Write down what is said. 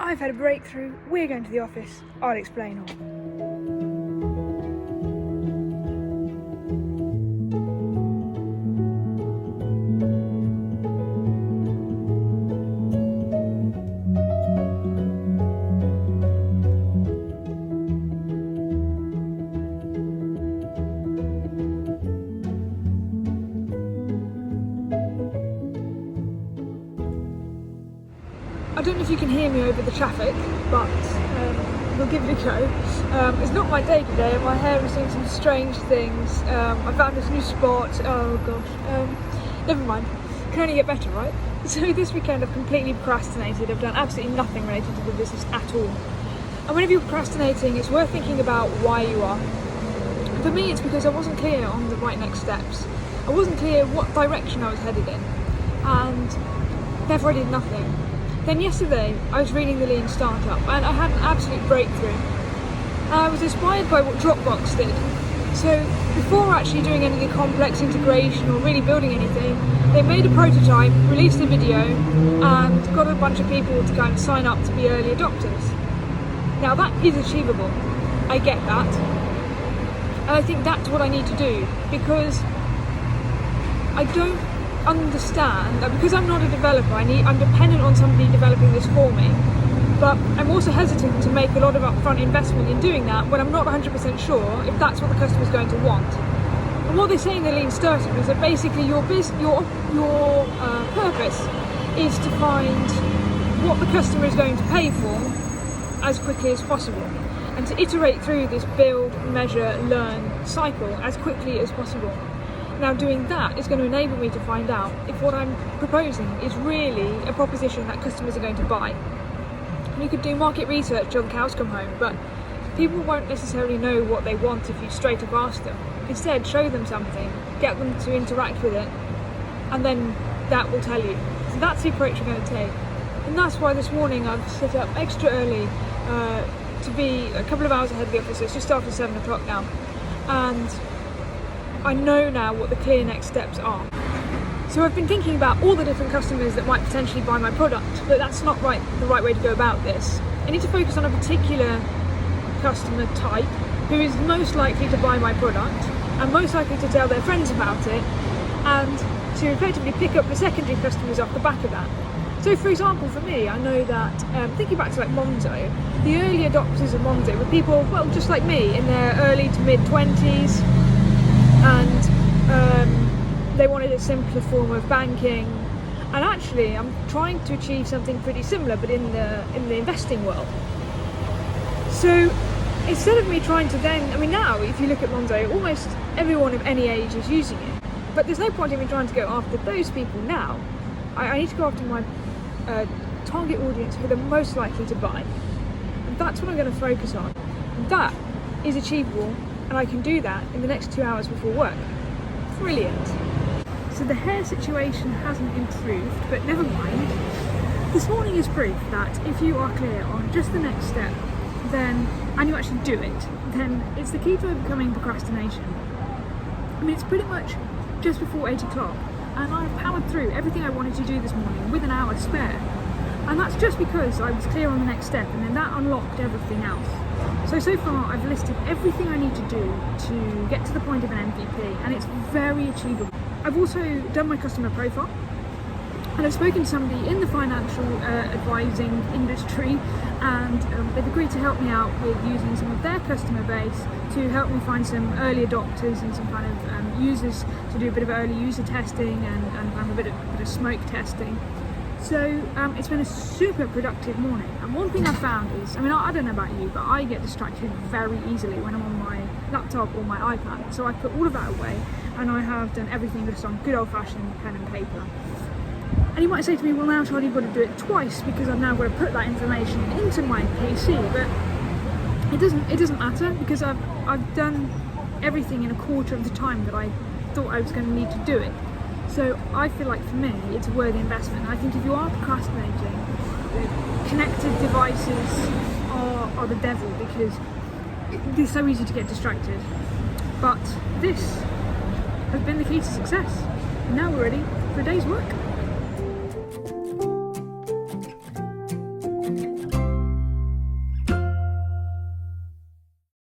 I've had a breakthrough, we're going to the office, I'll explain all. I don't know if you can hear me over the traffic, but we'll give it a go. It's not my day today, and my hair is doing some strange things. I found this new spot. Oh gosh, never mind. Can only get better, right? So this weekend I've completely procrastinated. I've done absolutely nothing related to the business at all. And whenever you're procrastinating, it's worth thinking about why you are. For me, it's because I wasn't clear on the right next steps. I wasn't clear what direction I was headed in, and therefore I did nothing. Then yesterday I was reading the Lean Startup and I had an absolute breakthrough. And I was inspired by what Dropbox did. So before actually doing any of the complex integration or really building anything, they made a prototype, released a video, and got a bunch of people to go and sign up to be early adopters. Now that is achievable, I get that. And I think that's what I need to do, because I don't understand that, because I'm not a developer, I'm dependent on somebody developing this for me, but I'm also hesitant to make a lot of upfront investment in doing that when I'm not 100% sure if that's what the customer's going to want. And what they say in the Lean Startup is that basically your purpose is to find what the customer is going to pay for as quickly as possible, and to iterate through this build, measure, learn cycle as quickly as possible. Now doing that is going to enable me to find out if what I'm proposing is really a proposition that customers are going to buy. And you could do market research till the cows come home, but people won't necessarily know what they want if you straight up ask them. Instead, show them something, get them to interact with it, and then that will tell you. So that's the approach we're going to take. And that's why this morning I've set up extra early to be a couple of hours ahead of the office. So it's just after 7 o'clock now. And I know now what the clear next steps are. So I've been thinking about all the different customers that might potentially buy my product, but that's not the right way to go about this. I need to focus on a particular customer type who is most likely to buy my product and most likely to tell their friends about it, and to effectively pick up the secondary customers off the back of that. So for example, for me, I know that, thinking back to like Monzo, the early adopters of Monzo were people, well, just like me, in their early to mid 20s, and they wanted a simpler form of banking. And actually I'm trying to achieve something pretty similar, but in the investing world. So instead of me trying to then, now if you look at Monzo, almost everyone of any age is using it, but there's no point in me trying to go after those people now. I need to go after my target audience who are the most likely to buy, and that's what I'm going to focus on. And that is achievable, and I can do that in the next 2 hours before work. Brilliant. So the hair situation hasn't improved, but never mind. This morning is proof that if you are clear on just the next step, and you actually do it, then it's the key to overcoming procrastination. It's pretty much just before 8 o'clock, and I've powered through everything I wanted to do this morning with an hour spare. And that's just because I was clear on the next step, and then that unlocked everything else. So far I've listed everything I need to do to get to the point of an MVP, and it's very achievable. I've also done my customer profile, and I've spoken to somebody in the financial advising industry, and they've agreed to help me out with using some of their customer base to help me find some early adopters and some kind of users to do a bit of early user testing and a bit of smoke testing. So it's been a super productive morning, and one thing I found is, I don't know about you, but I get distracted very easily when I'm on my laptop or my iPad, so I put all of that away and I have done everything just on good old-fashioned pen and paper. And you might say to me, well now Charlie, you've got to do it twice because I've now got to put that information into my PC, but it doesn't matter, because I've done everything in a quarter of the time that I thought I was going to need to do it. So I feel like for me it's a worthy investment. I think if you are procrastinating, connected devices are the devil, because they're so easy to get distracted. But this has been the key to success. And now we're ready for a day's work.